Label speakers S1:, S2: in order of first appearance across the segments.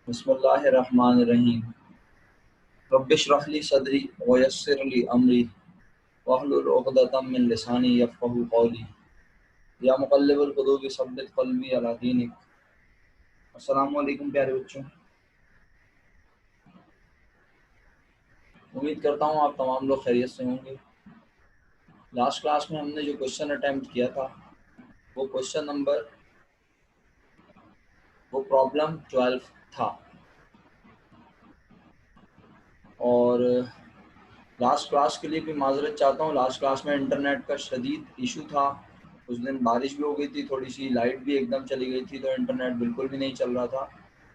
S1: बिस्मिल्लाहिर्रहमानिर्रहीम। रब्बिश्रह ली सदरी वयस्सिर ली अमरी वहलुल उक़दतम मिन लिसानी यफ़क़हू क़ौली। या मुक़ल्लिबुल क़ुलूब सब्बित क़ल्बी अला दीनिक। अस्सलामु अलैकुम प्यारे बच्चों, उम्मीद करता हूँ आप तमाम लोग खैरियत से होंगे। लास्ट क्लास में हमने जो क्वेश्चन अटैम्प्ट किया था वो क्वेश्चन नंबर वो प्रॉब्लम 12 था। और लास्ट क्लास के लिए भी माजरत चाहता हूँ। लास्ट क्लास में इंटरनेट का शदीद इशू था। उस दिन बारिश भी हो गई थी, थोड़ी सी लाइट भी एकदम चली गई थी, तो इंटरनेट बिल्कुल भी नहीं चल रहा था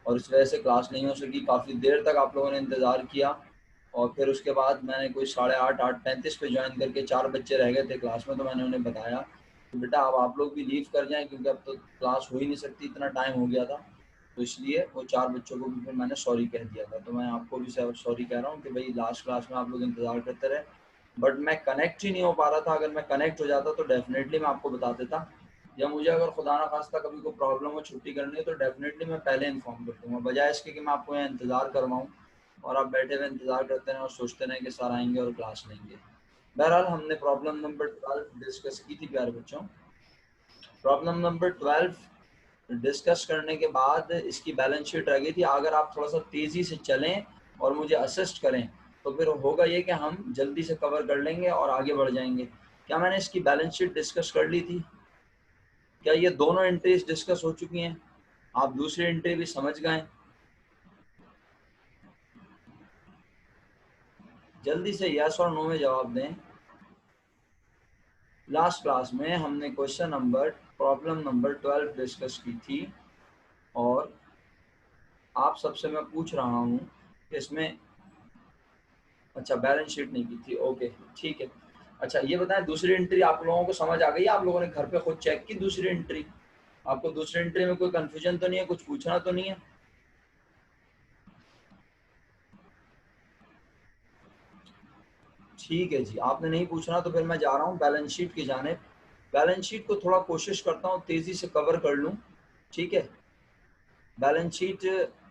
S1: और इस वजह से क्लास नहीं हो सकी। काफ़ी देर तक आप लोगों ने इंतज़ार किया और फिर उसके बाद मैंने कोई 8:35 पे ज्वाइन करके 4 बच्चे रह गए थे क्लास में, तो मैंने उन्हें बताया कि बेटा अब आप लोग भी लीव कर जाएं क्योंकि अब तो क्लास हो ही नहीं सकती, इतना टाइम हो गया था। तो इसलिए वो 4 बच्चों को भी फिर मैंने सॉरी कह दिया था। तो मैं आपको भी सॉरी कह रहा हूँ कि भाई लास्ट क्लास में आप लोग इंतज़ार करते रहे, बट मैं कनेक्ट ही नहीं हो पा रहा था। अगर मैं कनेक्ट हो जाता तो डेफिनेटली मैं आपको बता देता, या मुझे अगर खुदा ना खास्ता कभी कोई प्रॉब्लम हो छुट्टी करनी है तो डेफिनेटली मैं पहले इन्फॉर्म कर दूँगा, बजाय इसके कि मैं आपको यहाँ इंतज़ार करवाऊँ और आप बैठे हुए इंतज़ार करते रहें और सोचते रहें कि सर आएंगे और क्लास लेंगे। बहरहाल हमने प्रॉब्लम नंबर 12 डिस्कस की थी प्यारे बच्चों। प्रॉब्लम नंबर 12 डिस्कस करने के बाद इसकी बैलेंस शीट रह गई थी। अगर आप थोड़ा सा तेज़ी से चलें और मुझे असिस्ट करें तो फिर होगा ये कि हम जल्दी से कवर कर लेंगे और आगे बढ़ जाएंगे। क्या मैंने इसकी बैलेंस शीट डिस्कस कर ली थी? क्या ये दोनों एंट्रीज डिस्कस हो चुकी हैं? आप दूसरी एंट्री भी समझ गए? जल्दी से यस और नो में जवाब दें। लास्ट क्लास में हमने question number problem number 12 discuss की थी और आप सबसे मैं पूछ रहा हूँ इसमें, अच्छा बैलेंस शीट नहीं की थी, ओके ठीक है। अच्छा ये बताएं दूसरी एंट्री आप लोगों को समझ आ गई? आप लोगों ने घर पे खुद चेक की दूसरी एंट्री? आपको दूसरी एंट्री में कोई कंफ्यूजन तो नहीं है, कुछ पूछना तो नहीं है? ठीक है जी, आपने नहीं पूछना तो फिर मैं जा रहा हूँ बैलेंस शीट की जानिब। बैलेंस शीट को थोड़ा कोशिश करता हूँ तेज़ी से कवर कर लूँ, ठीक है। बैलेंस शीट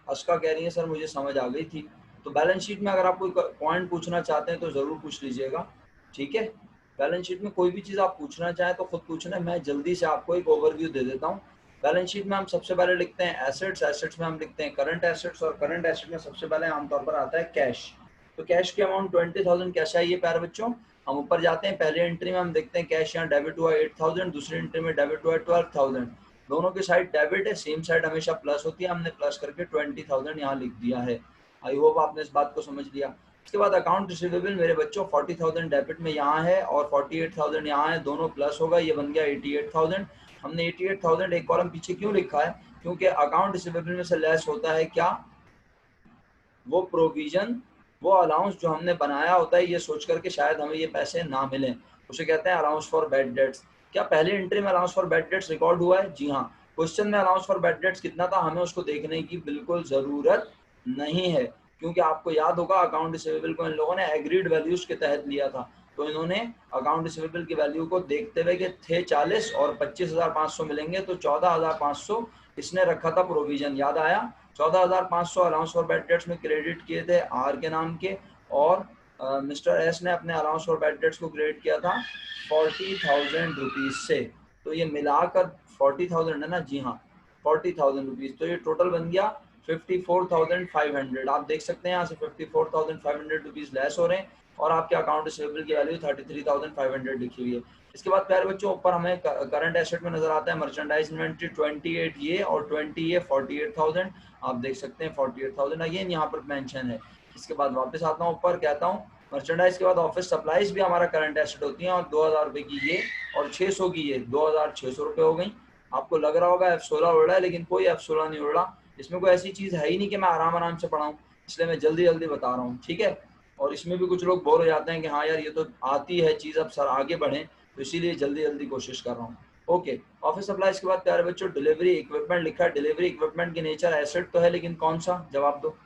S1: अस्का कह रही है सर मुझे समझ आ गई थी। तो बैलेंस शीट में अगर आप कोई पॉइंट पूछना चाहते हैं तो ज़रूर पूछ लीजिएगा, ठीक है। बैलेंस शीट में कोई भी चीज़ आप पूछना चाहें तो खुद पूछना, मैं जल्दी से आपको एक ओवरव्यू दे देता हूँ। बैलेंस शीट में हम सबसे पहले लिखते हैं एसेट्स, एसेट्स में हम लिखते हैं करंट एसेट्स और करंट एसेट में सबसे पहले आमतौर पर आता है कैश। तो कैश की अमाउंट 20,000 कैश आई है प्यारे बच्चों। हम ऊपर जाते हैं, पहले एंट्री में हम देखते हैं कैश यहाँ डेबिट हुआ 8,000, दूसरी एंट्री में डेबिट हुआ 12,000। दोनों की साइड डेबिट है, सेम साइड हमेशा प्लस होती है, हमने प्लस करके 20,000 यहाँ लिख दिया है। आई होप आपने इस बात को समझ लिया। इसके बाद अकाउंट रिसीवेबल मेरे बच्चों 40,000 डेबिट में यहाँ है और 48,000 यहाँ है, दोनों प्लस होगा, ये बन गया 88,000। हमने 88,000 एक कॉलम पीछे क्यों लिखा है? क्योंकि अकाउंट रिसीवेबल में से लेस होता है क्या? वो प्रोविजन, वो अलाउंस जो हमने बनाया होता है ये सोच करके शायद हमें ये पैसे ना मिलें, उसे कहते हैं अलाउंस फॉर बैड डेट्स। क्या पहली एंट्री में allowance for bad dates record हुआ है? जी हाँ। क्वेश्चन में अलाउंस फॉर बैड डेट्स कितना था हमें उसको देखने की बिल्कुल ज़रूरत नहीं है, क्योंकि आपको याद होगा अकाउंट रिसीवेबल को इन लोगों ने एग्रीड वैल्यूज के तहत लिया था। तो इन्होंने अकाउंट रिसीवेबल की वैल्यू को देखते हुए कि थे 40 और 25,500 मिलेंगे तो 14,500 इसने रखा था प्रोविजन, याद आया? 14,500 अलाउंस फॉर बैड डेट्स में क्रेडिट किए थे आर के नाम के, और मिस्टर एस ने अपने अलाउंस फॉर बैड डेट्स को क्रेडिट किया था 40,000 रुपीज़ से। तो ये मिलाकर 40,000 है ना? जी हाँ, 40,000 रुपीज़। तो ये टोटल बन गया 54,500। आप देख सकते हैं यहाँ से 54,500 रुपीज़ लेस हो रहे हैं और आपके अकाउंट रिसीवेबल की वैल्यू 33,500 लिखी हुई है। इसके बाद प्यारे बच्चों ऊपर हमें करंट एसेट में नजर आता है मर्चेंडाइज इन्वेंट्री 28 ये और 20 ये 48,000। आप देख सकते हैं 48,000 अगेन यहाँ पर मेंशन है। इसके बाद वापस आता हूँ ऊपर, कहता हूँ मर्चेंडाइज के बाद ऑफिस सप्लाईज भी हमारा करंट एसेट होती है और 2,000 रुपये की ये और 600 की ये 2,600 रुपये हो गई। आपको लग रहा होगा F16 उड़ रहा है, लेकिन कोई F16 नहीं उड़ रहा। इसमें कोई ऐसी चीज़ है ही नहीं कि मैं आराम आराम से पढ़ाऊँ, इसलिए मैं जल्दी जल्दी बता रहा हूँ, ठीक है। और इसमें भी कुछ लोग बोर हो जाते हैं कि हाँ यार ये तो आती है चीज़, अब सर आगे बढ़ें, तो इसीलिए जल्दी जल्दी कोशिश कर रहा हूँ। ओके, ऑफिस सप्लाईज के बाद प्यारे बच्चों डिलीवरी इक्विपमेंट लिखा है। डिलीवरी इक्विपमेंट की नेचर एसेट तो है, लेकिन कौन सा? जवाब दो।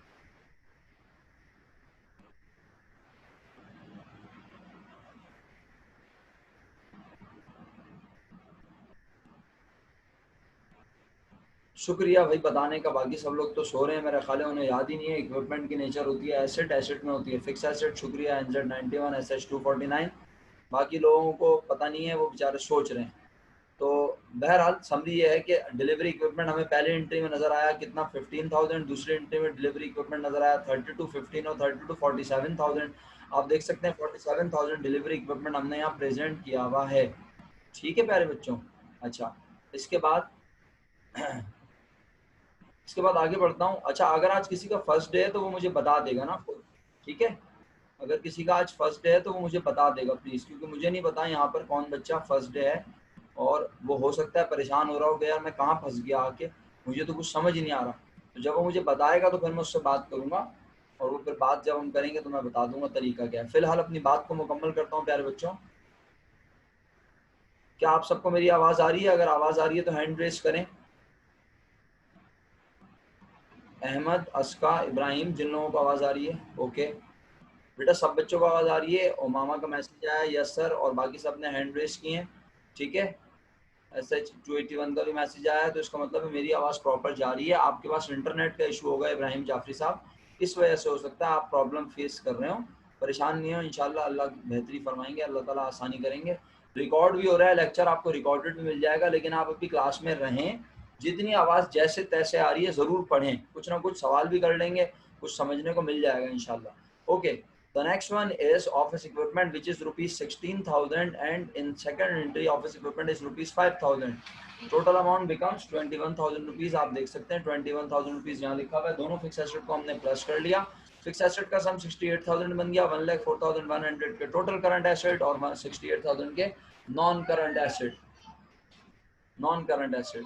S1: शुक्रिया भाई बताने का। बाकी सब लोग तो सो रहे हैं, मेरा ख्याल है उन्हें याद ही नहीं है। इक्विपमेंट की नेचर होती है एसेट, एसेट में होती है फिक्स एसेट। शुक्रिया NZ91 SH249। बाकी लोगों को पता नहीं है, वो बेचारे सोच रहे हैं। तो बहरहाल समरी ये है कि डिलीवरी इक्विपमेंट हमें पहले एंट्री में नज़र आया कितना 15,000, दूसरी एंट्री में डिलीवरी इक्विपमेंट नज़र आया 3215 और 32 47,000। आप देख सकते हैं 47,000 डिलीवरी इक्विपमेंट हमने यहाँ प्रेजेंट किया हुआ है। ठीक है प्यारे बच्चों। अच्छा, इसके बाद इसके बाद आगे बढ़ता हूँ। अच्छा, अगर आज किसी का फर्स्ट डे है तो वो मुझे बता देगा ना खुद, ठीक है। अगर किसी का आज फर्स्ट डे है तो वो मुझे बता देगा प्लीज़, क्योंकि मुझे नहीं पता यहाँ पर कौन बच्चा फर्स्ट डे है। और वो हो सकता है परेशान हो रहा हो कि यार मैं कहाँ फंस गया आके, मुझे तो कुछ समझ ही नहीं आ रहा। तो जब वो मुझे बताएगा तो फिर मैं उससे बात करूँगा, और वो फिर बात जब हम करेंगे तो मैं बता दूंगा तरीका क्या है। फिलहाल अपनी बात को मुकम्मल करता हूँ प्यारे बच्चों। क्या आप सबको मेरी आवाज़ आ रही है? अगर आवाज़ आ रही है तो हैंड रेस करें। अहमद, अस्का, इब्राहिम, जिन लोगों को आवाज़ आ रही है ओके। बेटा सब बच्चों को आवाज़ आ रही है? और मामा का मैसेज आया यस सर, और बाकी सब ने हैंड रेस किए हैं, ठीक है। SH281 का भी मैसेज आया है, तो इसका मतलब है मेरी आवाज़ प्रॉपर जा रही है। आपके पास इंटरनेट का इशू होगा इब्राहिम जाफरी साहब, इस वजह से हो सकता है आप प्रॉब्लम फेस कर रहे हो। परेशान नहीं हो, इंशाल्लाह अल्लाह बेहतरी फरमाएंगे, अल्लाह ताला आसानी करेंगे। रिकॉर्ड भी हो रहा है लेक्चर, आपको रिकॉर्डेड भी मिल जाएगा, लेकिन आप अभी क्लास में रहें। जितनी आवाज़ जैसे तैसे आ रही है ज़रूर पढ़ें, कुछ ना कुछ सवाल भी कर लेंगे, कुछ समझने को मिल जाएगा इंशाल्लाह। Okay, the next one is office equipment, which is rupees 16,000, and in second entry office equipment is rupees 5,000. Total amount becomes 21,000 rupees. आप देख सकते हैं 21,000 रुपीज यहाँ लिखा हुआ है। दोनों फिक्स एसेट को हमने प्लस कर लिया। फिक्स एसेट का सम 68,000 बन गया, 1,04,100 के टोटल करंट एसेट और 68,000 के non current asset. Non current asset.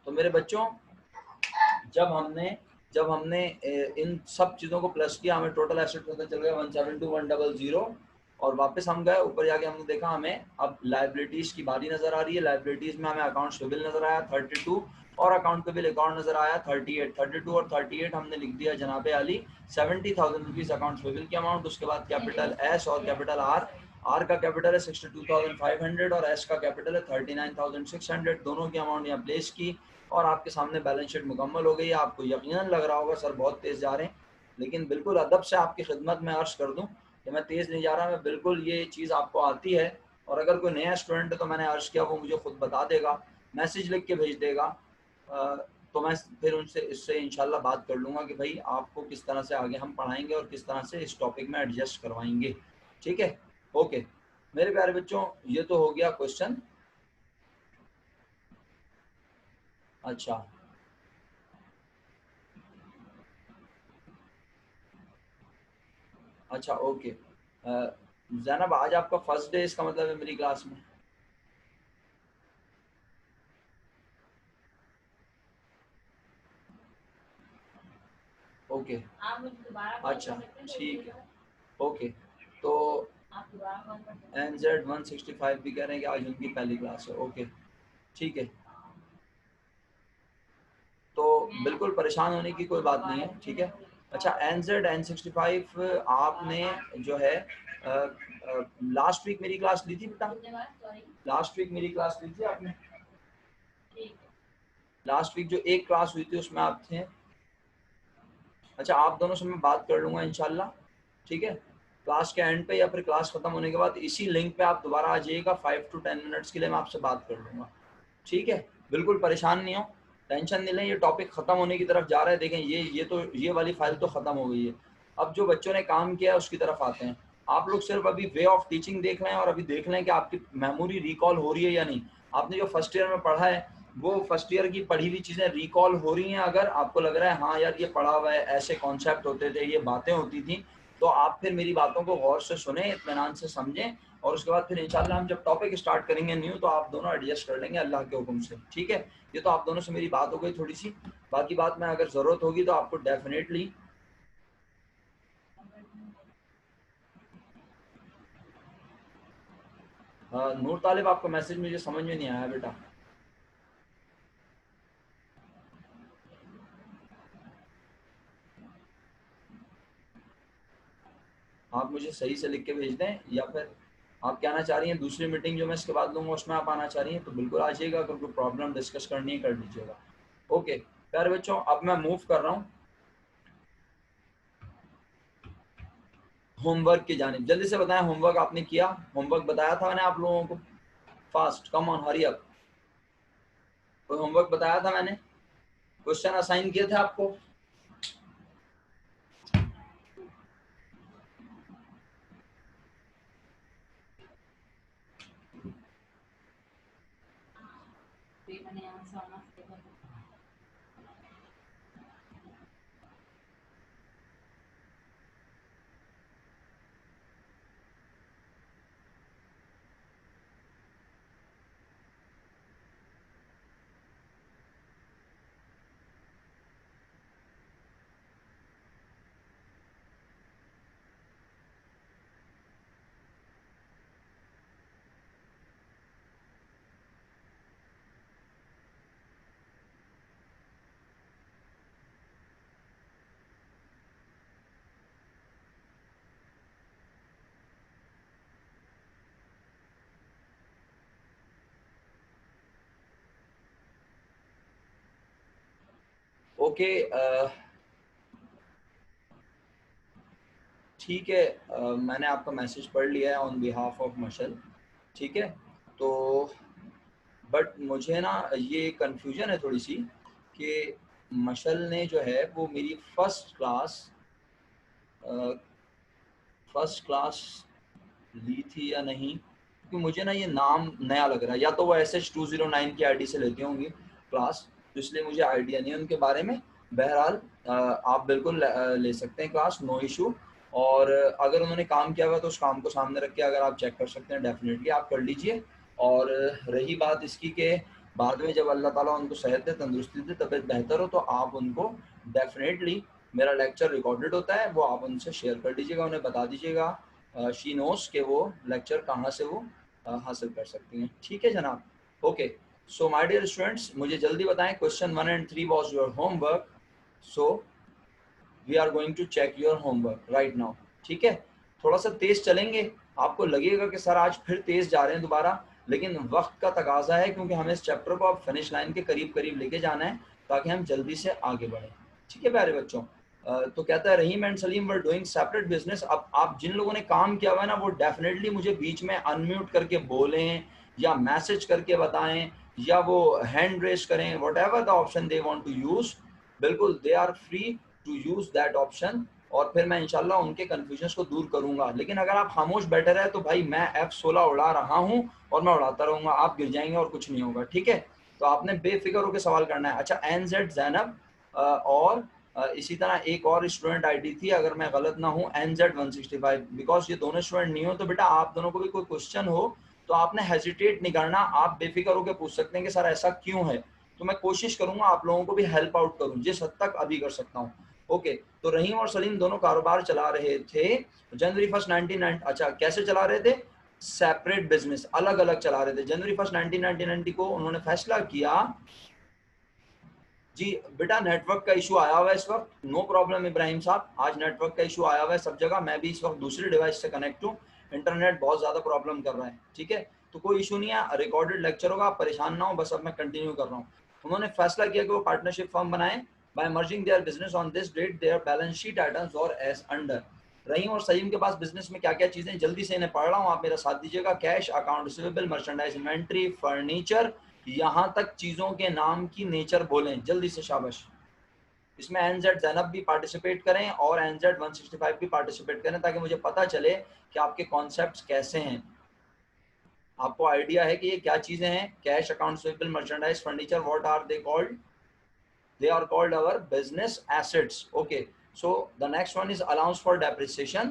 S1: तो मेरे बच्चों, जब हमने इन सब चीज़ों को प्लस किया, हमें टोटल एसेट पता चल गया 172,100। और वापस हम गए ऊपर जाके, हमने देखा हमें अब लाइबिलिटीज़ की बारी नज़र आ रही है। लाइबिलिटीज़ में हमें अकाउंट्स पेबल नज़र आया 32, और अकाउंट पेबल अकाउंट नज़र आया 38। 32 और 38 हमने लिख दिया जनाबे अली 70,000 रुपीज़ अकाउंट्स पेबल की अमाउंट। उसके बाद कैपिटल एस और कैपिटल आर। आर का कैपिटल है 62,500 और एस का कैपिटल है 39,600। दोनों की अमाउंट यहाँ प्लेस की, और आपके सामने बैलेंस शीट मुकम्मल हो गई है। आपको यकीनन लग रहा होगा सर बहुत तेज़ जा रहे हैं, लेकिन बिल्कुल अदब से आपकी खिदमत में अर्ज कर दूं कि मैं तेज़ नहीं जा रहा, मैं बिल्कुल ये चीज़ आपको आती है। और अगर कोई नया स्टूडेंट है तो मैंने अर्ज किया, वो मुझे खुद बता देगा, मैसेज लिख के भेज देगा, तो मैं फिर उनसे इससे इंशाल्लाह बात कर लूँगा कि भाई आपको किस तरह से आगे हम पढ़ाएंगे और किस तरह से इस टॉपिक में एडजस्ट करवाएंगे, ठीक है। ओके मेरे प्यारे बच्चों, ये तो हो गया क्वेश्चन। अच्छा अच्छा ओके। जैनब, आज आपका फर्स्ट डे, इसका मतलब है मेरी क्लास में। ओके अच्छा ठीक है ओके। तो NZ165 भी कह रहे हैं कि आज उनकी पहली क्लास है। ओके ठीक है, तो बिल्कुल परेशान होने की कोई बात नहीं है, ठीक है। अच्छा NZ N65 आपने जो है लास्ट वीक मेरी क्लास ली थी बेटा? लास्ट वीक मेरी क्लास ली थी आपने? लास्ट वीक जो एक क्लास हुई थी उसमें आप थे? अच्छा, आप दोनों से मैं बात कर लूँगा इंशाल्लाह, ठीक है। क्लास के एंड पे या फिर क्लास ख़त्म होने के बाद इसी लिंक पे आप दोबारा आ जाइएगा, 5 to 10 मिनट्स के लिए मैं आपसे बात कर लूँगा, ठीक है। बिल्कुल परेशान नहीं हो, टेंशन नहीं लें, ये टॉपिक ख़त्म होने की तरफ जा रहा है। देखें ये वाली फाइल तो ख़त्म हो गई है। अब जो बच्चों ने काम किया है उसकी तरफ आते हैं। आप लोग सिर्फ अभी वे ऑफ टीचिंग देख लें और अभी देख लें कि आपकी मेमोरी रिकॉल हो रही है या नहीं। आपने जो फर्स्ट ईयर में पढ़ा है वो फर्स्ट ईयर की पढ़ी हुई चीज़ें रिकॉल हो रही हैं। अगर आपको लग रहा है हाँ यार ये पढ़ा हुआ है, ऐसे कॉन्सेप्ट होते थे, ये बातें होती थी, तो आप फिर मेरी बातों को गौर से सुने, इत्मीनान से समझें, और उसके बाद फिर इंशाल्लाह हम जब टॉपिक स्टार्ट करेंगे न्यू, तो आप दोनों एडजस्ट कर लेंगे अल्लाह के हुक्म से, ठीक है। ये तो आप दोनों से मेरी बात हो गई थोड़ी सी। बाकी बात में अगर ज़रूरत होगी तो आपको डेफिनेटली नूर तालिब, आपका मैसेज मुझे समझ में नहीं आया बेटा। आप मुझे सही से लिख के भेज दें, या फिर आप कहना चाह रही हैं दूसरी मीटिंग जो मैं इसके बाद लूँगा उसमें आप आना चाह रही हैं, तो बिल्कुल आ जाइएगा। अगर कोई प्रॉब्लम डिस्कस करनी है कर लीजिएगा। ओके प्यारे बच्चों, अब मैं मूव कर रहा हूँ होमवर्क की जानिब। जल्दी से बताएं, होमवर्क आपने किया? होमवर्क बताया था मैंने आप लोगों को? Fast, come on, hurry up. कोई होमवर्क बताया था मैंने? क्वेश्चन असाइन किए थे आपको? ओके ठीक है, मैंने आपका मैसेज पढ़ लिया है ऑन बिहाफ ऑफ मशल। ठीक है, तो बट मुझे ना ये कंफ्यूजन है थोड़ी सी कि मशल ने जो है वो मेरी फर्स्ट क्लास ली थी या नहीं, क्योंकि मुझे ना ये नाम नया लग रहा है। या तो वो SH209 की आईडी से लेती होंगी क्लास, तो इसलिए मुझे आइडिया नहीं है उनके बारे में। बहरहाल आप बिल्कुल ले सकते हैं क्लास, नो इशू। और अगर उन्होंने काम किया हुआ तो उस काम को सामने रख के अगर आप चेक कर सकते हैं, डेफिनेटली आप कर लीजिए। और रही बात इसकी कि बाद में जब अल्लाह ताला उनको सेहत दे, तंदुरुस्ती दे, तबीयत बेहतर हो, तो आप उनको डेफिनेटली, मेरा लेक्चर रिकॉर्डेड होता है, वो आप उनसे शेयर कर दीजिएगा, उन्हें बता दीजिएगा शी नोस के वो लेक्चर कहाँ से वो हासिल कर सकती हैं। ठीक है जनाब, okay. So my dear students, मुझे जल्दी बताएं, question 1 and 3 was your homework, so we are going to check your homework right now. ठीक है, थोड़ा सा तेज चलेंगे। आपको लगेगा कि सर आज फिर तेज जा रहे हैं दोबारा, लेकिन वक्त का तकाजा है, क्योंकि हमें इस चैप्टर को अब फिनिश लाइन के करीब करीब लेके जाना है ताकि हम जल्दी से आगे बढ़ें। ठीक है प्यारे बच्चों, तो कहता है Rahim and Salim were doing separate business. अब आप जिन लोगों ने काम किया हुआ है ना, वो डेफिनेटली मुझे बीच में अनम्यूट करके बोलें या मैसेज करके बताएं या वो हैंड रेस करें, whatever the option they want to use, बिल्कुल they are free to use that option. और फिर मैं इंशाल्लाह उनके कंफ्यूजन को दूर करूंगा। लेकिन अगर आप खामोश बैठे रहे तो भाई मैं F16 उड़ा रहा हूं और मैं उड़ाता रहूंगा, आप गिर जाएंगे और कुछ नहीं होगा। ठीक है, तो आपने बेफिक्र होकर सवाल करना है। अच्छा, NZ जैनब और इसी तरह एक और स्टूडेंट आईडी थी, अगर मैं गलत ना हूँ, NZ165। बिकॉज ये दोनों स्टूडेंट नहीं हो तो बेटा आप दोनों को भी कोई क्वेश्चन हो तो आपने हेजिटेट नहीं करना, आप बेफिक्र होकर पूछ सकते हैं कि सर ऐसा क्यों है। तो मैं कोशिश करूंगा आप लोगों को भी हेल्प आउट करूं जिस हद तक अभी कर सकता हूं। ओके, तो रहीम और सलीम दोनों कारोबार चला रहे थे जनवरी 1 1990। अच्छा, कैसे चला रहे थे? सेपरेट बिजनेस, अलग अलग चला रहे थे। जनवरी 1 1990 को उन्होंने फैसला किया। जी बेटा, नेटवर्क का इशू आया हुआ है इस वक्त, नो प्रॉब्लम इब्राहिम साहब, आज नेटवर्क का इशू आया हुआ है सब जगह। मैं भी इस वक्त दूसरे डिवाइस से कनेक्ट हूँ, इंटरनेट बहुत ज़्यादा प्रॉब्लम कर रहा है। ठीक है, तो कोई इशू नहीं है, रिकॉर्डेड लेक्चर होगा, आप परेशान ना हो, बस अब मैं कंटिन्यू कर रहा हूँ। उन्होंने फैसला किया कि वो पार्टनरशिप फर्म बनाएं। By merging their business on this date their balance sheet items और एज अंडर। रहीम और सलीम के पास बिजनेस में क्या क्या चीज़ें, जल्दी से इन्हें पढ़ रहा हूँ, आप मेरा साथ दीजिएगा। Cash, account receivable, merchandise, inventory, furniture, यहाँ तक चीज़ों के नाम की नेचर बोलें जल्दी से, शाबाश। इसमें NZ जैनब भी पार्टिसिपेट करें और NZ165 भी पार्टिसिपेट करें, ताकि मुझे पता चले कि आपके कॉन्सेप्ट्स कैसे हैं। आपको आइडिया है कि ये क्या चीजें हैं? Cash, account receivable, merchandise, furniture, what are they called? They are called our business assets. Okay, so the next one is allowance for depreciation.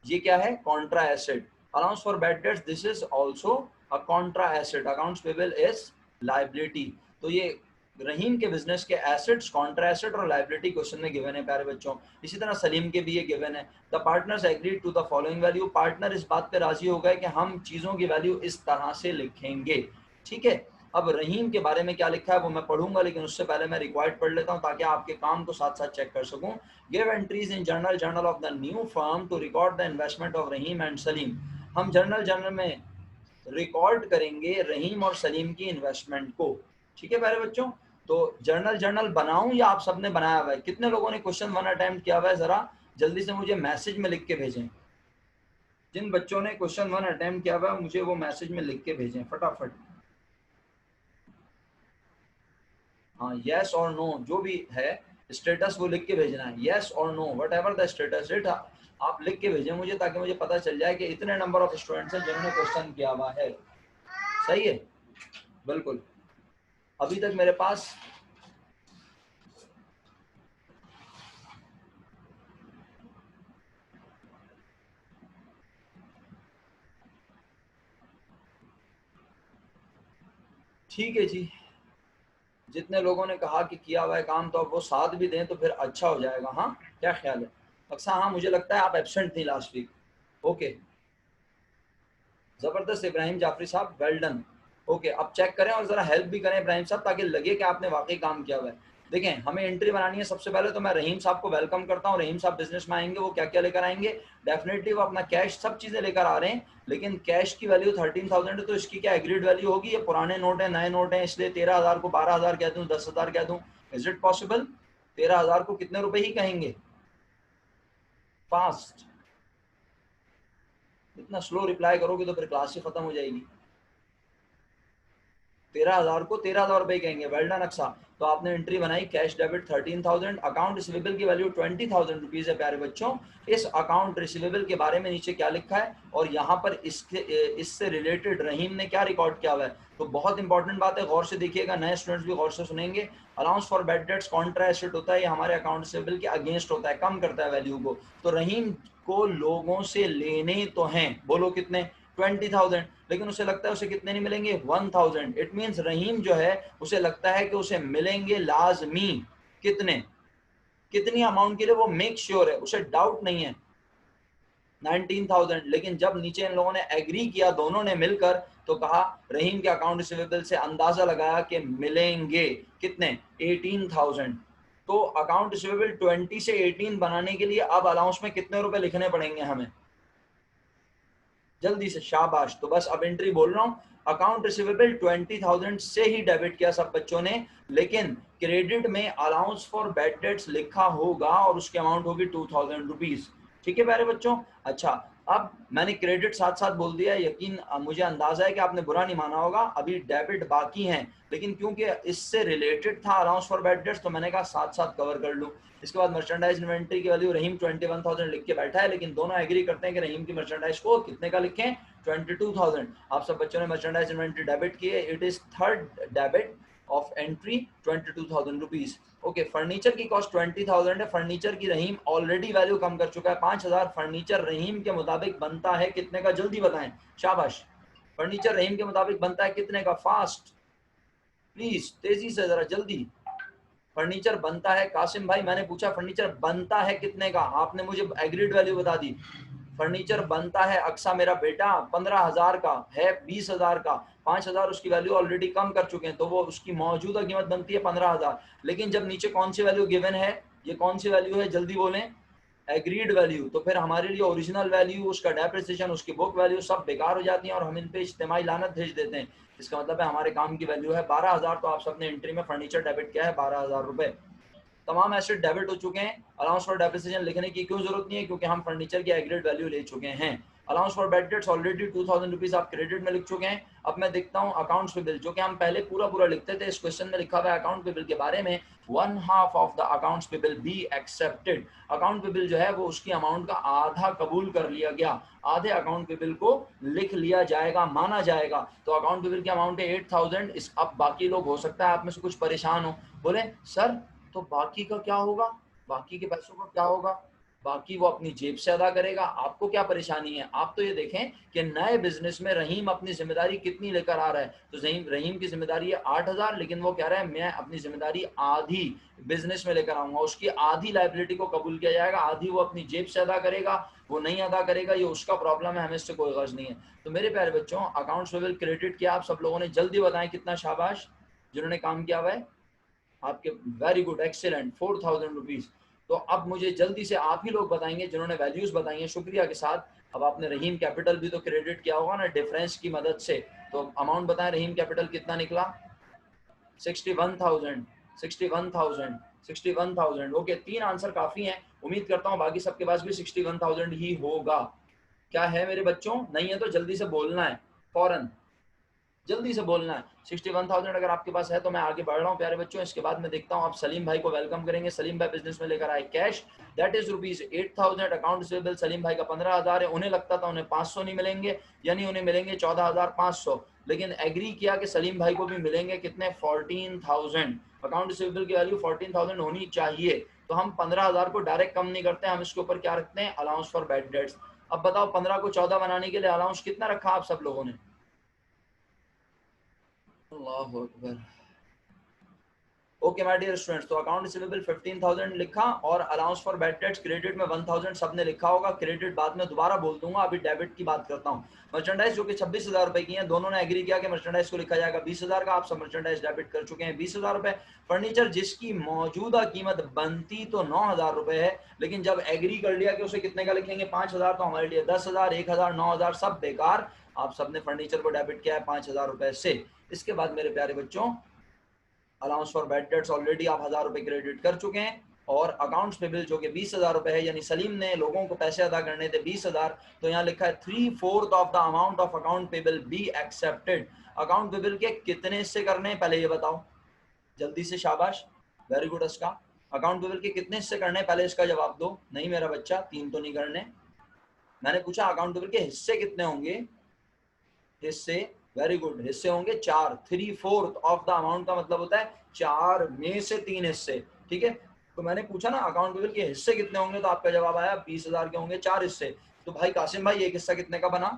S1: ये क्या है? Contra asset. Allowance for bad dates, this is also a Contra asset. Accounts payable is liability. तो ये रहीम के business के assets, Contra asset और liability question में given है प्यारे बच्चों। इसी तरह सलीम के भी ये गिवन है। The partners agreed to the following value. Partner इस बात पे राजी हो गए कि हम चीजों की वैल्यू इस तरह से लिखेंगे। ठीक है, अब रहीम के बारे में क्या लिखा है वो मैं पढ़ूंगा, लेकिन उससे पहले मैं रिक्वायर्ड पढ़ लेता हूं ताकि आपके काम को साथ साथ चेक कर सकूं। Give entries in journal of the new firm to record the investment of Rahim and Salim. हम जर्नल में रिकॉर्ड करेंगे रहीम और सलीम की इन्वेस्टमेंट को। ठीक है प्यारे बच्चों, तो जर्नल जर्नल बनाऊं या आप सबने बनाया हुआ है? कितने लोगों ने क्वेश्चन 1 अटेम्प्ट किया हुआ है? जरा जल्दी से मुझे मैसेज में लिख के भेजें। जिन बच्चों ने क्वेश्चन 1 अटेम्प्ट किया हुआ है मुझे वो मैसेज में लिख के भेजें फटाफट। हाँ, यस और नो जो भी है स्टेटस वो लिख के भेजना है, यस और know what ever the status it आप लिख के भेजें मुझे, ताकि मुझे पता चल जाए कि इतने नंबर ऑफ स्टूडेंट्स हैं जिन्होंने क्वेश्चन किया हुआ है। सही है, बिल्कुल। अभी तक मेरे पास ठीक है जी, जितने लोगों ने कहा कि किया हुआ है काम, तो अब वो साथ भी दें तो फिर अच्छा हो जाएगा। हाँ, क्या ख्याल है अक्सा? हाँ, मुझे लगता है आप एब्सेंट थी लास्ट वीक। ओके, जबरदस्त इब्राहिम जाफरी साहब, वेल डन। ओके, अब चेक करें और जरा हेल्प भी करें इब्राहिम साहब, ताकि लगे कि आपने वाकई काम किया हुआ है। देखें, हमें एंट्री बनानी है। सबसे पहले तो मैं रहीम साहब को वेलकम करता हूँ। रहीम साहब बिजनेस में आएंगे, वो क्या क्या लेकर आएंगे? डेफिनेटली वो अपना कैश सब चीजें लेकर आ रहे हैं, लेकिन कैश की वैल्यू 13,000 है, तो इसकी क्या एग्रीड वैल्यू होगी? ये पुराने नोट है, नए नोट है, इसलिए 13,000 को 12,000 कह दूं, 10,000 कह दूं? Is it possible? 13,000 को कितने रुपए ही कहेंगे? फास्ट, इतना स्लो रिप्लाई करोगे तो फिर क्लास ही खत्म हो जाएगी। 13,000 को 13,000 रुपए कहेंगे। Well done Aqsa. तो आपने एंट्री बनाई, कैश डेबिट 13,000, अकाउंट रिसीवेबल की वैल्यू 20,000 रुपीज है। प्यारे बच्चों, इस अकाउंट रिसीवेबल के बारे में नीचे क्या लिखा है और यहाँ पर इससे रिलेटेड रहीम ने क्या रिकॉर्ड किया हुआ है? तो बहुत इंपॉर्टेंट बात है, गौर से देखिएगा, नए स्टूडेंट्स भी गौर से सुनेंगे। Allowance for bad dates Contra asset होता है, ये हमारे अकाउंट रिसीवेबल के अगेंस्ट होता है, कम करता है वैल्यू को। तो रहीम को लोगों से लेने तो हैं, बोलो कितने? 20,000, लेकिन उसे लगता है उसे कितने नहीं मिलेंगे? 1,000। इट मीन्स रहीम जो है उसे लगता है कि उसे मिलेंगे लाजमी कितने, कितनी अमाउंट के लिए वो मेक श्योर है, उसे डाउट नहीं है, 19,000। लेकिन जब नीचे इन लोगों ने एग्री किया, दोनों ने मिलकर, तो कहा रहीम के अकाउंट रिसीवेबल से अंदाजा लगाया कि मिलेंगे कितने? 18,000। तो अकाउंट रिसीवेबल 20 से 18 बनाने के लिए अब अलाउंस में कितने रुपए लिखने पड़ेंगे हमें? जल्दी से, शाबाश। तो बस अब एंट्री बोल रहा हूँ, अकाउंट रिसीवेबल 20,000 से ही डेबिट किया सब बच्चों ने, लेकिन क्रेडिट में अलाउंस फॉर बैड डेट्स लिखा होगा और उसकी अमाउंट होगी 2,000 रुपीज। ठीक है प्यारे बच्चों? अच्छा, अब मैंने क्रेडिट साथ साथ बोल दिया, यकीन मुझे अंदाजा है कि आपने बुरा नहीं माना होगा। अभी डेबिट बाकी हैं, लेकिन क्योंकि इससे रिलेटेड था अलाउंस फॉर बैड डेट्स, तो मैंने कहा साथ साथ कवर कर लूँ। इसके बाद मर्चेंडाइज इन्वेंट्री की वैल्यू रहीम 21,000 लिख के बैठा है, लेकिन दोनों एग्री करते हैं कि रहीम की मर्चेंडाइज को कितने का लिखें? 22,000। आप सब बच्चों ने मर्चेंडाइज इन्वेंट्री डेबिट की है, it is third debit of entry 22,000 rupees. Okay, furniture की कॉस्ट 20,000 है। फर्नीचर की रहीम ऑलरेडी वैल्यू कम कर चुका है, 5,000 फर्नीचर रहीम के मुताबिक बनता है कितने का? जल्दी बताएं, शाबाश। फर्नीचर रहीम के मुताबिक बनता है कितने का? फास्ट, प्लीज तेजी से, जरा जल्दी। फर्नीचर बनता है, कासिम भाई मैंने पूछा फर्नीचर बनता है कितने का, आपने मुझे एग्रीड वैल्यू बता दी। फर्नीचर बनता है अक्सा मेरा बेटा 15,000 का है, 20,000 का, 5,000 उसकी वैल्यू ऑलरेडी कम कर चुके हैं, तो वो उसकी मौजूदा कीमत बनती है 15,000। लेकिन जब नीचे कौन सी वैल्यू गिवन है, ये कौन सी वैल्यू है, जल्दी बोलें? Agreed value. तो फिर हमारे लिए ओरिजिनल वैल्यू, उसका डेप्रिसिएशन, उसकी बुक वैल्यू सब बेकार हो जाती है और हम इन पे इज्तिमाई लानत भेज देते हैं। इसका मतलब है हमारे काम की वैल्यू है 12,000। तो आप सबने एंट्री में फर्नीचर डेबिट किया है 12,000 रुपए। तमाम एसेट डेबिट हो चुके हैं, अलाउंस फॉर डेप्रिसिएशन लिखने की क्यों जरूरत नहीं है, क्योंकि हम फर्नीचर की एग्रीड वैल्यू ले चुके हैं। Allowance for bad dates already 2,000 rupees आप क्रेडिट में लिख चुके हैं। अब मैं देखता हूं अकाउंट्स पे बिल, जो कि हम पहले पूरा पूरा लिखते थे। इस क्वेश्चन में लिखा हुआ है अकाउंट पे बिल के बारे में, 1/2 ऑफ द अकाउंट्स पे बिल बी एक्सेप्टेड। अकाउंट पे बिल जो है वो उसकी अमाउंट का आधा कबूल कर लिया गया, आधे अकाउंट पे बिल को लिख लिया जाएगा, माना जाएगा। तो अकाउंट पे बिल की अमाउंट है 8,000। इस अब बाकी लोग, हो सकता है आप में से कुछ परेशान हो, बोले सर तो बाकी का क्या होगा, बाकी के पैसों का क्या होगा? बाकी वो अपनी जेब से अदा करेगा, आपको क्या परेशानी है? आप तो ये देखें कि नए बिजनेस में रहीम अपनी जिम्मेदारी कितनी लेकर आ रहा है। तो रहीम की जिम्मेदारी है 8,000, लेकिन वो कह रहा है मैं अपनी जिम्मेदारी आधी बिजनेस में लेकर आऊंगा, उसकी आधी लाइबिलिटी को कबूल किया जाएगा, आधी वो अपनी जेब से अदा करेगा, वो नहीं अदा करेगा, ये उसका प्रॉब्लम है, हमें इससे कोई गर्ज नहीं है। तो मेरे प्यारे बच्चों, अकाउंट्स पेबल क्रेडिट किया आप सब लोगों ने, जल्दी बताएं कितना, शाबाश जिन्होंने काम किया हुआ है आपके, वेरी गुड, एक्सीलेंट, 4,000 रुपीज। तो अब मुझे जल्दी से आप ही लोग बताएंगे जिन्होंने वैल्यूज बताई हैं, शुक्रिया के साथ। अब आपने रहीम कैपिटल भी तो क्रेडिट किया होगा ना डिफरेंस की मदद से, तो अमाउंट बताएं, रहीम कैपिटल कितना निकला? 61,000। 61,000 61,000। ओके, 3 आंसर काफी हैं। उम्मीद करता हूँ बाकी सबके पास भी 61,000 ही होगा। क्या है मेरे बच्चों? नहीं है तो जल्दी से बोलना है, फौरन जल्दी से बोलना है। 61,000 अगर आपके पास है तो मैं आगे बढ़ रहा हूँ प्यारे बच्चों। इसके बाद मैं देखता हूँ आप सलीम भाई को वेलकम करेंगे। सलीम भाई बिजनेस में लेकर आए cash, that is ₹8,000। Account receivable Salim भाई का 15,000 है। उन्हें लगता था उन्हें 500 नहीं मिलेंगे, यानी उन्हें मिलेंगे 14,500, लेकिन एग्री किया कि सलीम भाई को भी मिलेंगे कितने, 14,000। अकाउंट रिसीवेबल की वैल्यू 14,000 होनी चाहिए, तो हम 15,000 को डायरेक्ट कम नहीं करते, हम इसके ऊपर क्या रखते हैं, अलाउंस फॉर बैड डेट्स। अब बताओ 15 को 14 बनाने के लिए अलाउंस कितना रखा आप सब लोगों ने? अल्लाहु अकबर। ओके माय डियर स्टूडेंट्स, तो अकाउंट रिसीवेबल 15,000 लिखा और allowance for bad debts credit में 1,000 सबने लिखा होगा। क्रेडिट बाद में दोबारा बोल दूंगा, अभी डेबिट की बात करता हूँ। मर्चेंडाइज जो कि 26,000 रुपए की है, दोनों ने एग्री किया कि मर्चेंडाइज को लिखा जाएगा 20,000 का। आप सब मर्चेंडाइज डेबिट कर चुके हैं 20,000 रुपए। फर्नीचर जिसकी मौजूदा कीमत बनती तो 9,000 रुपए है, लेकिन जब एग्री कर लिया कि उसे कितने का लिखेंगे, 5,000, तो हमारे लिए 10,000, 1,000, 9,000 सब बेकार। आप सबने फर्नीचर को डेबिट किया है 5,000 रुपए से। इसके बाद मेरे प्यारे बच्चों, allowance for bad dates already आप 1,000 रुपए क्रेडिट कर चुके हैं, और अकाउंट्स पेबल जो कि 20,000 रुपए है, यानी सलीम ने लोगों को पैसे अदा करने थे 20,000, तो यहाँ लिखा है 3/4 of the amount of account payable be accepted. Account payable के कितने हिस्से करने हैं पहले ये बताओ जल्दी से, शाबाश, very good Aska. Account payable के कितने हिस्से करने हैं पहले इसका जवाब दो। नहीं मेरा बच्चा, 3 तो नहीं करने, मैंने पूछा अकाउंट पेबल के हिस्से कितने होंगे, हिस्से, वेरी गुड, हिस्से होंगे 4। 3/4 ऑफ द अमाउंट का मतलब होता है 4 में से 3 हिस्से, ठीक है। तो मैंने पूछा ना अकाउंट पेबल के हिस्से कितने होंगे, तो आपका जवाब आया 20,000 के होंगे 4 हिस्से। तो भाई कासिम भाई एक हिस्सा कितने का बना,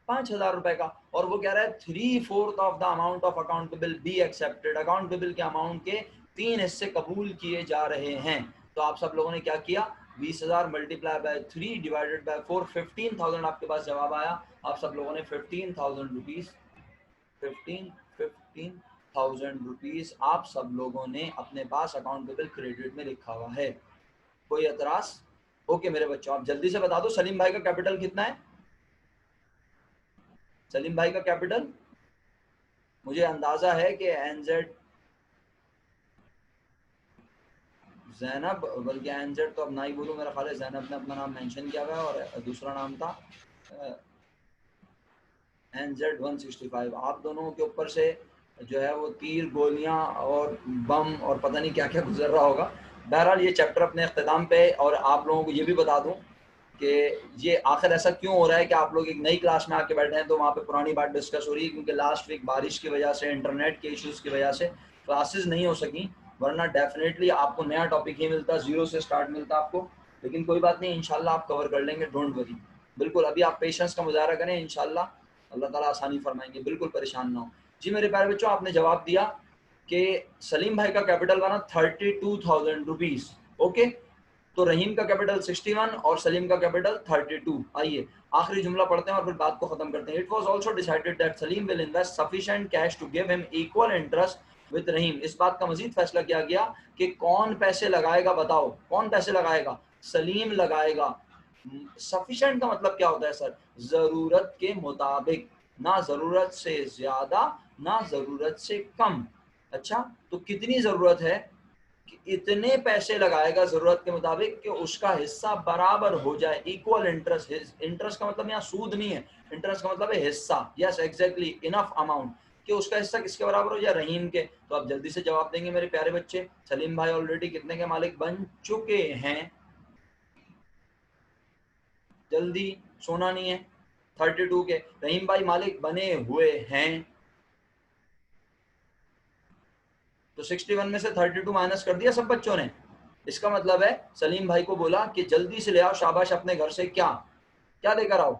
S1: 5,000 रुपए का। और वो कह रहा है 3/4 of the amount of account payable be accepted, account payable के अमाउंट के 3 हिस्से कबूल किए जा रहे हैं। तो आप सब लोगों ने क्या किया, 20,000 मल्टीप्लाई बाय 3 डिवाइडेड बाय 4, 15,000 आपके पास जवाब आया। आप सब लोगों ने 15,000 रुपीज, 15,000 रुपीज आप सब लोगों ने अपने पास अकाउंट पेबल क्रेडिट में लिखा हुआ है। कोई एतराज? ओके मेरे बच्चों, आप जल्दी से बता दो सलीम भाई का कैपिटल कितना है। सलीम भाई का कैपिटल, मुझे अंदाजा है कि एनजेड, जैनब, बल्कि एनजेड तो अब ना ही बोलूँ, मेरा ख्याल है जैनब ने अपना नाम मेंशन किया हुआ है और दूसरा नाम था एनजेड 165। आप दोनों के ऊपर से जो है वो तीर, गोलियां और बम और पता नहीं क्या क्या गुजर रहा होगा। बहरहाल ये चैप्टर अपने अख्ताम पे, और आप लोगों को ये भी बता दूं कि ये आखिर ऐसा क्यों हो रहा है कि आप लोग एक नई क्लास में आके बैठे हैं तो वहाँ पे पुरानी बात डिस्कस हो रही है, क्योंकि लास्ट वीक बारिश की वजह से, इंटरनेट के इश्यूज की वजह से क्लासेस नहीं हो सकी, वरना डेफिनेटली आपको नया टॉपिक ही मिलता, जीरो से स्टार्ट मिलता आपको। लेकिन कोई बात नहीं, इंशाल्लाह आप कवर कर लेंगे, डोंट वरी। बिल्कुल, अभी आप पेशेंस का मुजाहरा करें, इंशाल्लाह अल्लाह ताला आसानी फरमाएंगे, बिल्कुल परेशान ना हो। जी मेरे प्यारे बच्चों, आपने जवाब दिया कि सलीम भाई का कैपिटल बना 32,000 रुपीज। ओके, तो रहीम का कैपिटल 61 और सलीम का कैपिटल 32। आइए आखिरी जुमला पढ़ते हैं और फिर बात को खत्म करते हैं। It was also decided that Salim will invest sufficient cash to give him equal interest with Rahim. इस बात का मजीद फैसला किया गया कि कौन पैसे लगाएगा, बताओ कौन पैसे लगाएगा, सलीम लगाएगा। सफिशिएंट का मतलब क्या होता है सर, जरूरत के मुताबिक, ना जरूरत से ज्यादा ना जरूरत से कम। अच्छा, तो कितनी जरूरत है, कि इतने पैसे लगाएगा जरूरत के मुताबिक कि उसका हिस्सा बराबर हो जाए, इक्वल इंटरेस्ट। इंटरेस्ट का मतलब यहाँ सूद नहीं है, इंटरेस्ट का मतलब है हिस्सा। यस एग्जैक्टली, इनफ अमाउंट कि उसका हिस्सा किसके बराबर हो जाए, रहीम के। तो आप जल्दी से जवाब देंगे मेरे प्यारे बच्चे। सलीम भाई ऑलरेडी कितने के मालिक बन चुके हैं, जल्दी, सोना नहीं है, 32 के। रहीम भाई मालिक बने हुए हैं, तो 61 में से 32 माइनस कर दिया सब बच्चों ने। इसका मतलब है सलीम भाई को बोला कि जल्दी से ले आओ शाबाश अपने घर से, क्या क्या लेकर आओ,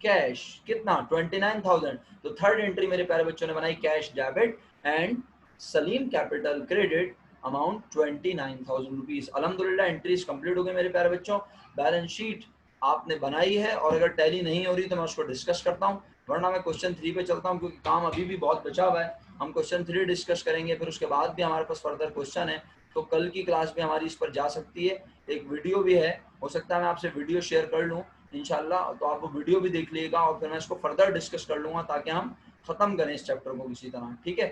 S1: कैश। कितना, 29,000। तो थर्ड एंट्री मेरे प्यारे बच्चों ने बनाई cash debit and Salim capital credit amount 29,000 rupees. अल्हम्दुलिल्लाह एंट्रीज कंप्लीट हो गई मेरे प्यारे बच्चों। बैलेंस शीट आपने बनाई है, और अगर टैली नहीं हो रही तो मैं उसको डिस्कस करता हूँ, वरना मैं क्वेश्चन 3 पे चलता हूँ, क्योंकि काम अभी भी बहुत बचा हुआ है। हम क्वेश्चन 3 डिस्कस करेंगे, फिर उसके बाद भी हमारे पास फर्दर क्वेश्चन है, तो कल की क्लास भी हमारी इस पर जा सकती है। एक वीडियो भी है, हो सकता है मैं आपसे वीडियो शेयर कर लूँ इंशाल्लाह, तो आप वो वीडियो भी देख लीजिएगा और फिर मैं इसको फर्दर डिस्कस कर लूँगा ताकि हम खत्म करें इस चैप्टर को किसी तरह, ठीक है।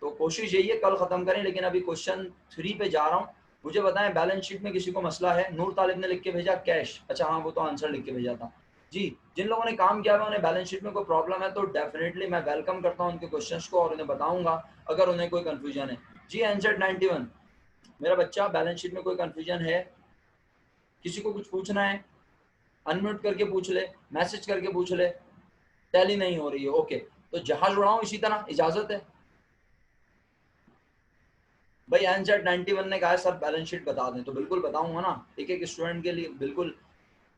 S1: तो कोशिश यही है कल खत्म करें, लेकिन अभी क्वेश्चन 3 पे जा रहा हूँ। मुझे बताएं बैलेंस शीट में किसी को मसला है? नूर तालिब ने लिख के भेजा कैश, अच्छा हाँ वो तो आंसर लिख के भेजा था जी। जिन लोगों ने काम किया है उन्हें बैलेंस शीट में कोई प्रॉब्लम है तो डेफिनेटली मैं वेलकम करता हूँ उनके क्वेश्चंस को और उन्हें बताऊंगा अगर उन्हें कोई कंफ्यूजन है। जी एनजेड 91 मेरा बच्चा, बैलेंस शीट में कोई कंफ्यूजन है? किसी को कुछ पूछना है? अनम्यूट करके पूछ ले, मैसेज करके पूछ ले। टैली नहीं हो रही है, ओके, तो जहाज उड़ाऊं इसी तरह, इजाजत है भाई। एनजेड 91 ने कहा सर बैलेंस शीट बता दें, तो बिल्कुल बताऊंगा ना, एक एक स्टूडेंट के लिए बिल्कुल,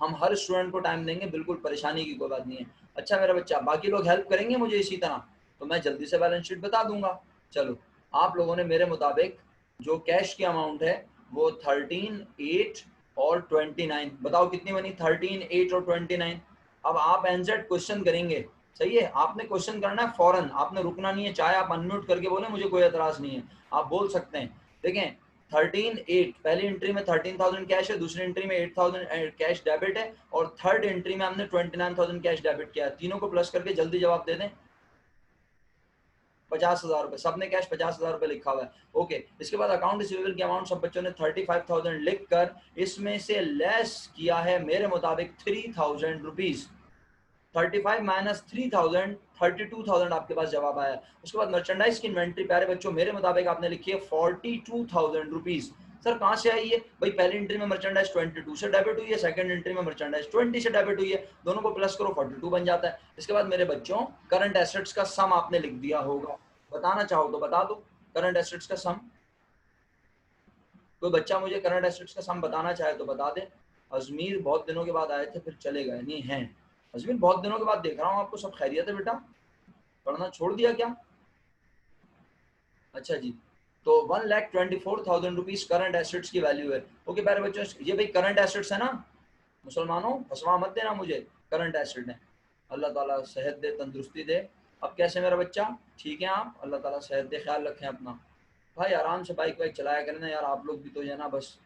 S1: हम हर स्टूडेंट को टाइम देंगे, बिल्कुल परेशानी की कोई बात नहीं है। अच्छा मेरा बच्चा, बाकी लोग हेल्प करेंगे मुझे इसी तरह, तो मैं जल्दी से बैलेंस शीट बता दूंगा। चलो, आप लोगों ने मेरे मुताबिक जो कैश की अमाउंट है वो 13, 8 और 29, बताओ कितनी बनी? 13, 8 और 29। अब आप एनजेड क्वेश्चन करेंगे, सही है, आपने क्वेश्चन करना है फौरन, आपने रुकना नहीं है, चाहे आप अनम्यूट करके बोले मुझे कोई एतराज नहीं है, आप बोल सकते हैं। देखें 13, 8, पहली एंट्री में 13,000 कैश है, दूसरी एंट्री में 8,000 कैश डेबिट है, और थर्ड एंट्री में हमने 29,000 कैश डेबिट किया है। तीनों को प्लस करके जल्दी जवाब दे दें। 50,000 रुपए, सबने कैश 50,000 रुपए लिखा हुआ है, ओके। इसके बाद अकाउंट रिसीवेबल की अमाउंट सब बच्चों ने 35,000 लिखकर इसमें से लेस किया है मेरे मुताबिक 3,000 रुपीज। 35 माइनस 3,000, 32,000 आपके पास जवाब आया। उसके बाद मर्चेंडाइज की इन्वेंट्री प्यारे बच्चों मेरे मुताबिक आपने लिखी है 42,000 रुपीज। सर कहां से आई है भाई? पहली एंट्री में मर्चेंडाइज 22 से डेबिट हुई है, सेकंड एंट्री में मर्चेंडाइज 20 से डेबिट हुई है, दोनों को प्लस करो 42 बन जाता है। इसके बाद मेरे बच्चों करंट एसेट्स का सम आपने लिख दिया होगा, बताना चाहो तो बता दो करंट एसेट्स का सम। कोई बच्चा मुझे करंट एसेट्स का सम बताना चाहे तो बता दे। अजमीर बहुत दिनों के बाद आए थे फिर चले गए, नहीं हैं अजमीर, बहुत दिनों के बाद देख रहा हूँ आपको, सब खैरियत है बेटा? पढ़ना छोड़ दिया क्या? अच्छा जी, तो 1,24,000 रुपीज करंट एसेट्स की वैल्यू है। ओके प्यारे बच्चों, ये भाई करंट एसेट्स है ना, मुसलमानों फसवा मत देना मुझे, करंट एसेट है। अल्लाह ताला सेहत दे, तंदुरुस्ती दे। अब कैसे मेरा बच्चा, ठीक है आप? अल्लाह ताला सेहत दे, ख्याल रखें अपना। भाई आराम से बाइक वाइक चलाया करें ना यार, आप लोग भी तो है ना बस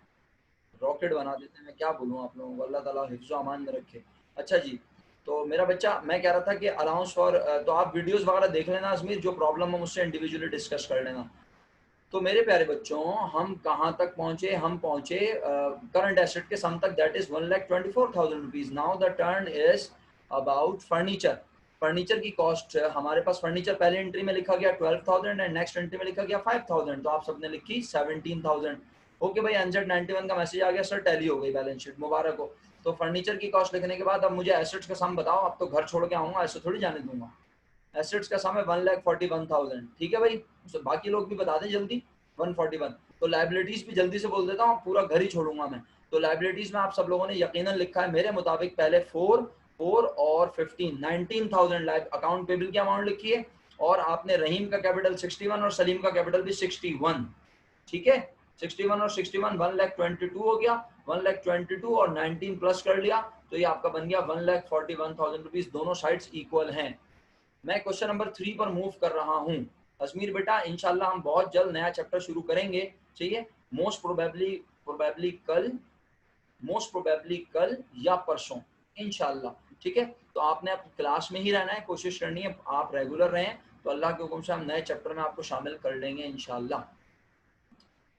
S1: रॉकेट बना देते हैं, मैं क्या बोलूँ आप लोगों को, अल्लाह ताला हिफ्ज़ो अमान में रखे। अच्छा जी, तो मेरा बच्चा मैं कह रहा था कि अलाउंस फॉर, तो आप वीडियोस वगैरह देख लेना अजमीर, जो प्रॉब्लम हो मुझसे इंडिविजुअली डिस्कस कर लेना। तो मेरे प्यारे बच्चों हम कहाँ तक पहुंचे? हम पहुंचे करंट एसेट के सम तक, that is 1,24,000 rupees. Now the turn is about furniture. Furniture की कॉस्ट, हमारे पास फर्नीचर पहले एंट्री में लिखा गया 12,000 एंड नेक्स्ट एंट्री में लिखा गया 5,000, तो आप सबने लिखी 17,000। ओके भाई, एनजेड 91 का मैसेज आ गया, सर टैली हो गई बैलेंस शीट, मुबारक हो। तो फर्नीचर की कॉस्ट लिखने के बाद अब मुझे एसेट्स का सम बताओ, अब तो घर छोड़ के आऊंगा, ऐसे थोड़ी जाने दूंगा। एसेट्स का सम है 1,41,000, ठीक है भाई, तो बाकी लोग भी बता दें जल्दी। 141, तो लाइबिलिटीज भी जल्दी से बोल देता हूँ, पूरा घर ही छोड़ूंगा मैं। तो लाइबिलिटीज में आप सब लोगों ने यकीनन लिखा है मेरे मुताबिक, पहले 4, 4 और 15, 19,000 लाइव अकाउंट पेबल की अमाउंट लिखी है, और आपने रहीम का कैपिटल 61 और सलीम का कैपिटल भी 61, ठीक है। 61 और 61 1,22,000 हो गया, 1,22,000 और 19 प्लस कर लिया, तो ये आपका बन गया 1,41,000 रुपीज, दोनों साइड्स इक्वल हैं। मैं क्वेश्चन नंबर 3 पर मूव कर रहा हूं। अजमीर बेटा इंशाल्लाह हम बहुत जल्द नया चैप्टर शुरू करेंगे, चाहिए मोस्ट प्रोबेबली कल, मोस्ट प्रोबेबली कल या परसों इंशाल्लाह, ठीक है। तो आपने अब क्लास में ही रहना है, कोशिश करनी है आप रेगुलर रहें, तो अल्लाह के हुक्म से हम नए चैप्टर में आपको शामिल कर लेंगे इंशाल्लाह।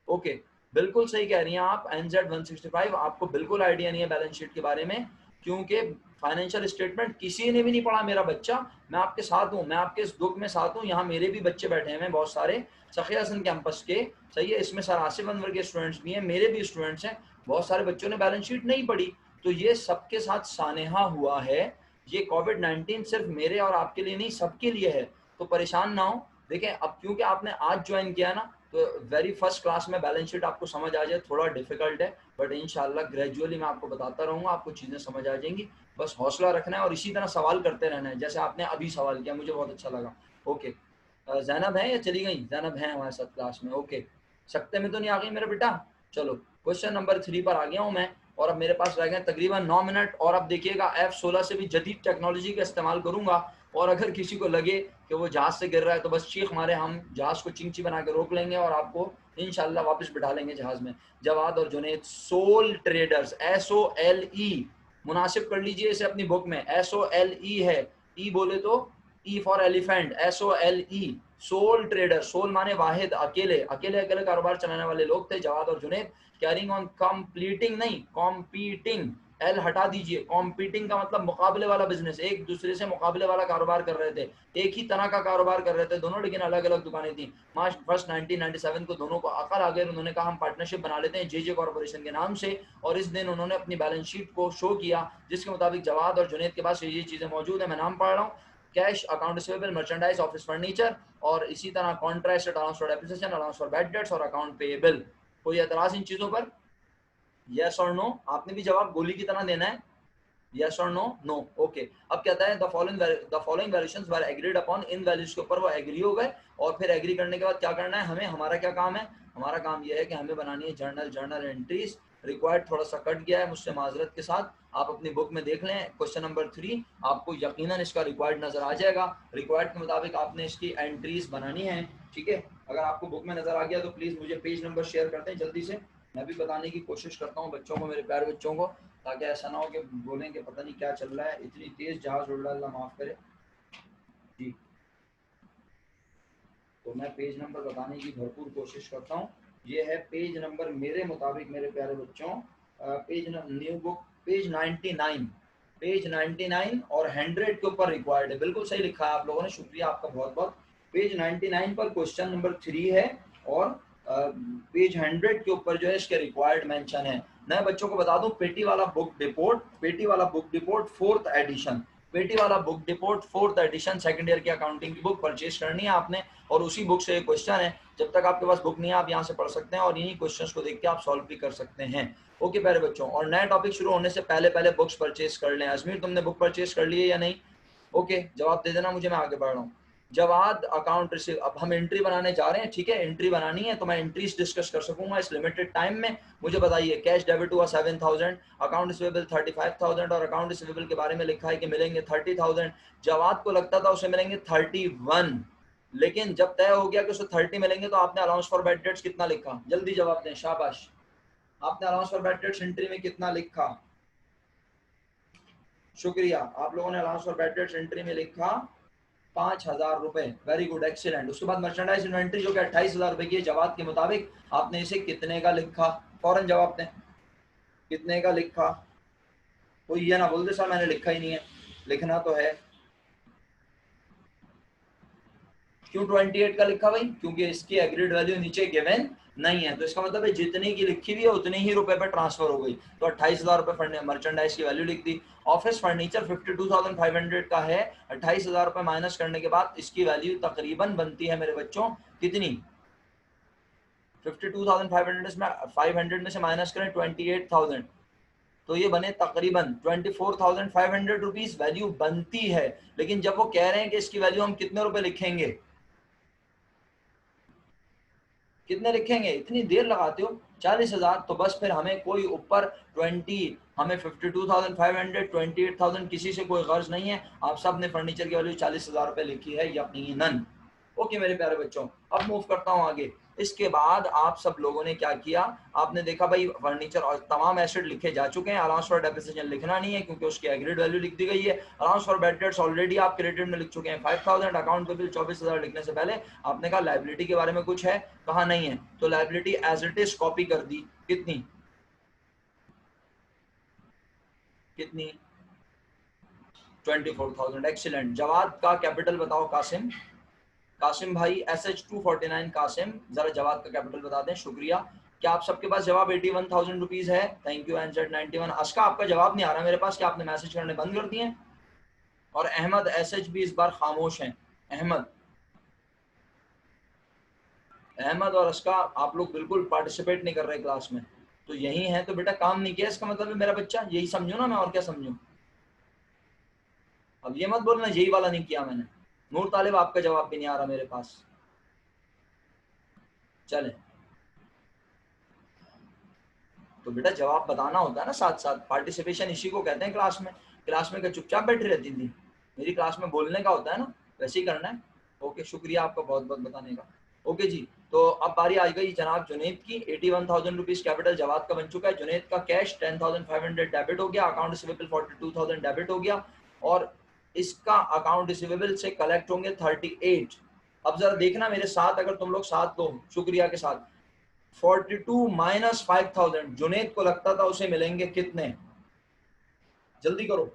S1: ओके, बिल्कुल सही कह रही हैं आप एनजेड 165, आपको बिल्कुल आइडिया नहीं है बैलेंस शीट के बारे में, क्योंकि फाइनेंशियल स्टेटमेंट किसी ने भी नहीं पढ़ा मेरा बच्चा। मैं आपके साथ हूँ, मैं आपके इस दुख में साथ हूँ, यहाँ मेरे भी बच्चे बैठे हैं बहुत सारे, सखिया हसन कैंपस के, सही है, इसमें सर आसिफ अनवर के स्टूडेंट्स भी हैं, मेरे भी स्टूडेंट्स हैं, बहुत सारे बच्चों ने बैलेंस शीट नहीं पढ़ी। तो ये सबके साथ सानेहा हुआ है, ये कोविड-19 सिर्फ मेरे और आपके लिए नहीं सबके लिए है, तो परेशान ना हो। देखें अब क्योंकि आपने आज ज्वाइन किया ना, तो वेरी फर्स्ट क्लास में बैलेंस शीट आपको समझ आ जाए, थोड़ा डिफिकल्ट है, बट इंशाल्लाह ग्रेजुअली मैं आपको बताता रहूंगा, आपको चीज़ें समझ आ जाएंगी। बस हौसला रखना है और इसी तरह सवाल करते रहना है, जैसे आपने अभी सवाल किया, मुझे बहुत अच्छा लगा। ओके, जैनब है या चली गई? जैनब है हमारे साथ क्लास में, ओके। सकते में तो नहीं आ गई मेरा बेटा? चलो क्वेश्चन नंबर 3 पर आ गया हूँ मैं, और अब मेरे पास रह गए तकरीबन 9 मिनट, और अब देखिएगा F16 से भी जदीद टेक्नोलॉजी का इस्तेमाल करूंगा, और अगर किसी को लगे कि वो जहाज से गिर रहा है तो बस चीख मारे, हम जहाज को चिंची बना के रोक लेंगे और आपको इंशाल्लाह वापस बिठा लेंगे जहाज में। जवाद और जुनेद सोल ट्रेडर्स, SOLE, मुनासिब कर लीजिए इसे अपनी बुक में, SOLE है, ई बोले तो E for elephant, SOLE, sole trader, sole माने वाहिद, अकेले अकेले अकेले कारोबार चलाने वाले लोग थे जवाद और जुनैद। कैरिंग ऑन, कंप्लीटिंग नहीं कॉम्पीटिंग, एल हटा दीजिए, कॉम्पीटिंग का मतलब मुकाबले वाला बिजनेस, एक दूसरे से मुकाबले वाला कारोबार कर रहे थे, एक ही तरह का कारोबार कर रहे थे दोनों, लेकिन अलग अलग दुकानें थी। मार्च 1 1997 को दोनों को अकल आ गई, उन्होंने कहा हम पार्टनरशिप बना लेते हैं JJ कॉर्पोरेशन के नाम से, और इस दिन उन्होंने अपनी बैलेंस शीट को शो किया जिसके मुताबिक जवाद और जुनैद के पास ये चीजें मौजूद है, मैं नाम पढ़ रहा हूँ, cash, account receivable, merchandise, office furniture, और इसी तरह contract, allowance for depreciation, allowance for bad dates और अकाउंट पेएबल। कोई एतराज इन चीजों पर? यस और नो? आपने भी जवाब गोली की तरह देना है, यस और नो? No, okay. अब कहता है the following valuations were agreed upon, in values के ऊपर वो एग्री हो गए, और फिर एग्री करने के बाद क्या करना है हमें, हमारा क्या काम है, हमारा काम यह है कि हमें बनानी है जर्नल एंट्रीज। रिक्वायर्ड थोड़ा सा कट गया है मुझसे माजरत के साथ, आप अपनी बुक में देख लें, क्वेश्चन नंबर 3 आपको यकीनन इसका रिक्वायर्ड नजर आ जाएगा। रिक्वायर्ड के मुताबिक आपने इसकी एंट्रीज बनानी है, ठीक है। अगर आपको बुक में नजर आ गया तो प्लीज मुझे पेज नंबर शेयर करते हैं जल्दी से, मैं भी बताने की कोशिश करता हूँ बच्चों को, मेरे प्यारे बच्चों को, ताकि ऐसा ना हो कि बोलें कि पता नहीं क्या चल रहा है, इतनी तेज जहाज उड़ रहा है, अल्लाह माफ करे जी। तो मैं पेज नंबर बताने की भरपूर कोशिश करता हूँ। ये है पेज नंबर मेरे मुताबिक मेरे प्यारे बच्चों, page new book page 99, page 99 और 100 के ऊपर रिक्वायर्ड है, बिल्कुल सही लिखा है आप लोगों ने, शुक्रिया आपका बहुत बहुत। पेज 99 पर क्वेश्चन नंबर 3 है, और पेज 100 के ऊपर जो है इसके रिक्वायर्ड मेंशन है। मैं बच्चों को बता दूं, पेटी वाला बुक डिपोर्ट, पेटी वाला बुक डिपोर्ट 4th एडिशन, पेटी वाला बुक डिपोर्ट 4th एडिशन, सेकंड ईयर की अकाउंटिंग की बुक परचेज करनी है आपने, और उसी बुक से ये क्वेश्चन है, जब तक आपके पास बुक नहीं है आप यहाँ से पढ़ सकते हैं, और इन्हीं क्वेश्चंस को देख के आप सॉल्व भी कर सकते हैं। ओके प्यारे बच्चों, और नया टॉपिक शुरू होने से पहले पहले बुक्स परचेज कर लें। अजमीर तुमने बुक परचेज कर ली है या नहीं? ओके, जवाब दे देना मुझे, मैं आगे बढ़ रहा हूँ। जवाद अकाउंट रिसीव, अब हम एंट्री बनाने जा रहे हैं, ठीक है, एंट्री बनानी है तो मैं एंट्रीज डिस्कस कर सकूंगा इस लिमिटेड टाइम में। मुझे बताइए, कैश डेबिट हुआ 7000, अकाउंट रिसीवेबल 35000, और अकाउंट रिसीवेबल के बारे में लिखा है कि मिलेंगे 30000। जवाद को लगता था उसे मिलेंगे 31, लेकिन जब तय हो गया कि उसे 30 मिलेंगे तो आपने अलाउंस फॉर बैड डेट्स कितना लिखा, जल्दी जवाब दें, शाबाश। आपने allowance for bad dates entry में कितना लिखा? शुक्रिया, आप लोगों ने allowance for bad dates entry में लिखा 5000 रुपए, वेरी गुड, एक्सीलेंट। उसके बाद मर्चेंडाइज इन्वेंट्री जो कि 28,000 रुपए की है, जवाब के मुताबिक आपने इसे कितने का लिखा, फौरन जवाब दें, कितने का लिखा? कोई ये ना बोल दे सर मैंने लिखा ही नहीं है, लिखना तो है। क्यों 28 का लिखा भाई? क्योंकि इसकी एग्रीड वैल्यू नीचे गिवन नहीं है, तो इसका मतलब है जितने की लिखी हुई है उतने ही रुपए पे ट्रांसफर हो गई, तो 28,000 रुपए मर्चेंडाइज की वैल्यू लिख दी। ऑफिस फर्नीचर 52,500 का है, 28,000 रुपए माइनस करने के बाद इसकी वैल्यू तकरीबन बनती है मेरे बच्चों कितनी? 52,500 में से माइनस करें 28,000, तो ये बने तकरीबन 24,500 रुपीज वैल्यू बनती है। लेकिन जब वो कह रहे हैं कि इसकी वैल्यू हम कितने रुपए लिखेंगे, कितने लिखेंगे, इतनी देर लगाते हो, 40,000, तो बस फिर हमें कोई ऊपर 20, हमें 52,500 28,000 किसी से कोई गर्ज नहीं है, आप सब ने फर्नीचर की वैल्यू 40,000 रुपए लिखी है यकीनन। ओके मेरे प्यारे बच्चों, अब मूव करता हूँ आगे। इसके बाद आप सब लोगों ने क्या किया, आपने देखा भाई फर्नीचर और तमाम एसेट लिखे जा चुके हैं, अलाउंस फॉर डेप्रिसिएशन लिखना नहीं है क्योंकि उसकी एग्रीड वैल्यू लिख दी गई है। Allowance for bad dates already आप क्रेडिट में लिख चुके हैं 5,000। अकाउंट पे बिल 24,000 लिखने से पहले आपने कहा लाइबिलिटी के बारे में कुछ है, कहा नहीं है, तो liability as it is copy कर दी, कितनी कितनी 24,000, एक्सीलेंट। जवाद का कैपिटल बताओ कासिम, कासिम भाई SH249 कासिम, जरा जवाब का कैपिटल बता दें, शुक्रिया। क्या आप सबके पास जवाब 81,000 रुपीज है? Thank you NZ91। अशका आपका जवाब नहीं आ रहा मेरे पास, क्या आपने मैसेज करने बंद कर दिए? और अहमद SH भी इस बार खामोश हैं। अहमद और अशका आप लोग बिल्कुल पार्टिसिपेट नहीं कर रहे क्लास में, तो यही है तो बेटा काम नहीं किया इसका मतलब है मेरा बच्चा, यही समझो ना, मैं और क्या समझूं? अब ये मत बोलना यही वाला नहीं किया मैंने। नूर तालिब आपका जवाब भी नहीं आ रहा मेरे पास। चले, तो बेटा जवाब बताना होता है ना साथ साथ, पार्टिसिपेशन इसी को कहते हैं क्लास में। क्लास में क्या चुपचाप बैठी रहती थी? मेरी क्लास में बोलने का होता है ना, वैसे ही करना है। ओके, शुक्रिया आपका बहुत बहुत बताने का। ओके जी, तो अब बारी आ गई जनाब जुनैद की। 81,000 रुपीज कैपिटल जवाब का बन चुका है। जुनैद का कैश 10,500 डेबिट हो गया, अकाउंट रिसीवेबल 42,000 डेबिट हो गया, और इसका अकाउंट रिसीवेबल से कलेक्ट होंगे 38। अब जरा देखना मेरे साथ, अगर तुम लोग साथ दो शुक्रिया के साथ। 42 माइनस 5000 जुनेद को लगता था उसे मिलेंगे कितने, जल्दी करो।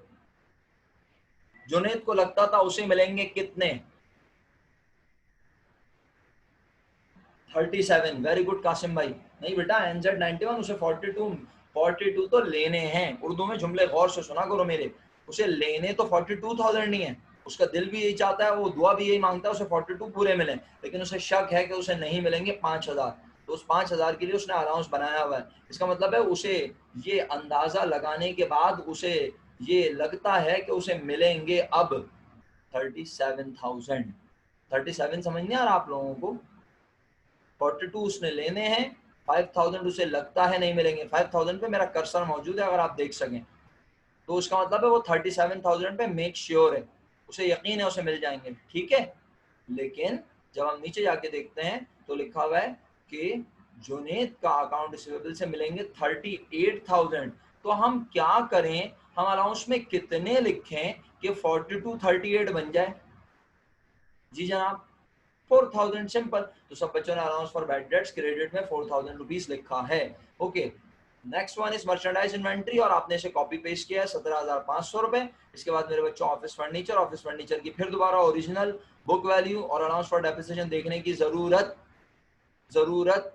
S1: जुनेद को लगता था उसे मिलेंगे कितने, 37। वेरी गुड कासिम भाई। नहीं बेटा, NZ 91 उसे 42 तो लेने हैं। उर्दू में जुमले गौर से सुना करो मेरे, उसे लेने तो 42,000 नहीं है। उसका दिल भी यही चाहता है, वो दुआ भी यही मांगता है उसे 42 पूरे मिले, लेकिन उसे शक है कि उसे नहीं मिलेंगे 5,000। तो उस 5,000 के लिए उसने अलाउंस बनाया हुआ है। इसका मतलब है उसे ये अंदाजा लगाने के बाद उसे ये लगता है कि उसे मिलेंगे अब 37,000। 37 समझ नहीं आ रहा आप लोगों को? 42 उसने लेने हैं, 5,000 उसे लगता है नहीं मिलेंगे। 5,000 पे मेरा कर्सर मौजूद है, अगर आप देख सकें तो उसका मतलब है वो 37,000 पे मेक श्योर है, उसे यकीन है उसे मिल जाएंगे, ठीक है। लेकिन जब हम नीचे जाके देखते हैं तो लिखा हुआ है कि जुनेद का अकाउंट रिसीवेबल से मिलेंगे 38,000। तो हम क्या करें, हम अलाउंस में कितने लिखें कि 42 38 बन जाए? जी जनाब, 4,000, सिंपल। तो सब बच्चों ने allowance for bad debts credit में 4,000 रुपीज लिखा है। Okay, next one is merchandise inventory, और आपने इसे कॉपी पेस्ट किया है 17,500 रुपए। इसके बाद मेरे बच्चों ऑफिस फर्नीचर की फिर दोबारा ओरिजिनल बुक वैल्यू और अलाउंस फॉर डेप्रिसिएशन देखने की जरूरत जरूरत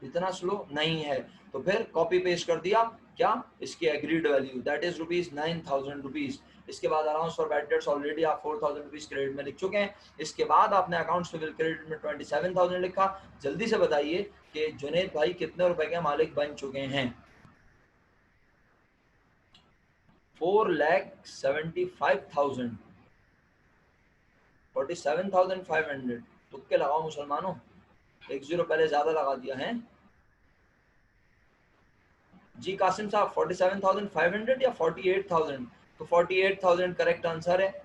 S1: इतना स्लो नहीं है। तो फिर कॉपी पेस्ट कर दिया क्या, इसकी agreed value that is rupees 9,000 rupees. इसके बाद allowance for bad dates already आप 4,000 रुपीज क्रेडिट में लिख चुके हैं। इसके बाद आपने अकाउंट्स पेबल क्रेडिट में 27,000 लिखा। जल्दी से बताइए कि जुनेद भाई कितने रुपए के मालिक बन चुके हैं? 4,75,000, 47,500। तुक्के लगाओ मुसलमानों, एक जीरो पहले ज्यादा लगा दिया है। जी कासिम साहब, 47,500 या 48,000? तो 48,000 करेक्ट आंसर है।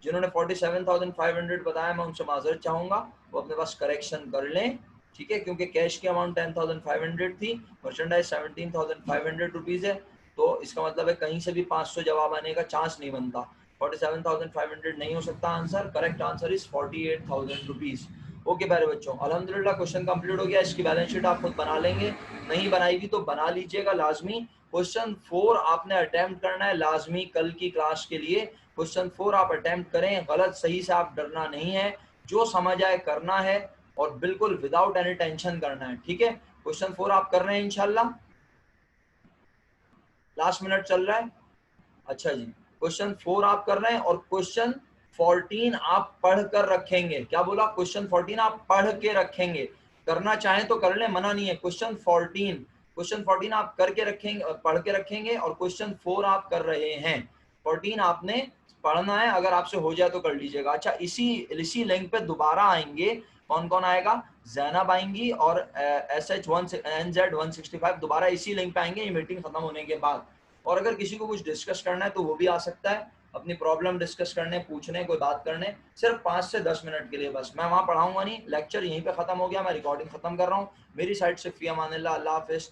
S1: जिन्होंने 47,500 बताया मैं उनसे माजरत चाहूंगा, वो अपने पास करेक्शन कर लें, ठीक है, क्योंकि कैश की अमाउंट 10,500 थी, मर्चेंडाइज 17,500 रुपीज है। तो इसका मतलब है कहीं से भी 500 जवाब आने का चांस नहीं बनता। 47,500 नहीं हो सकता answer, correct answer is 48,000 rupees. Okay प्यारे बच्चों, अल्हम्दुलिल्लाह क्वेश्चन कंप्लीट हो गया। इसकी बैलेंस शीट आप खुद बना लेंगे, नहीं बनाई भी तो बना लीजिएगा लाजमी। क्वेश्चन 4 आपने अटेम्प्ट करना है लाजमी कल की क्लास के लिए। क्वेश्चन 4 आप अटेम्प्ट करें, गलत सही से आप डरना नहीं है, जो समझ आए करना है और बिल्कुल विदाउट एनी टेंशन करना है, ठीक है। क्वेश्चन 4 आप कर रहे हैं इंशाल्लाह? लास्ट मिनट चल रहा है, अच्छा जी। क्वेश्चन 4 आप कर रहे हैं और क्वेश्चन 14 आप पढ़ कर रखेंगे। क्या बोला? क्वेश्चन 14 आप पढ़ के रखेंगे। करना चाहें तो कर ले, मना नहीं है। क्वेश्चन 14 आप करके रखेंगे, पढ़ के रखेंगे, और क्वेश्चन 4 आप कर रहे हैं। 14 आपने पढ़ना है, अगर आपसे हो जाए तो कर लीजिएगा। अच्छा, इसी लिंक पे दोबारा आएंगे। कौन कौन आएगा? जैनब आएंगी और NZ165 दोबारा इसी लिंक पे आएंगे, ये मीटिंग खत्म होने के बाद। और अगर किसी को कुछ डिस्कस करना है तो वो भी आ सकता है, अपनी प्रॉब्लम डिस्कस करने, पूछने, कोई बात करने, सिर्फ 5 से 10 मिनट के लिए बस। मैं वहां पढ़ाऊंगा नहीं, लेक्चर यहीं पे खत्म हो गया, मैं रिकॉर्डिंग खत्म कर रहा हूँ। मेरी साइड से फी अमानिल्लाह, अल्लाह हाफिज।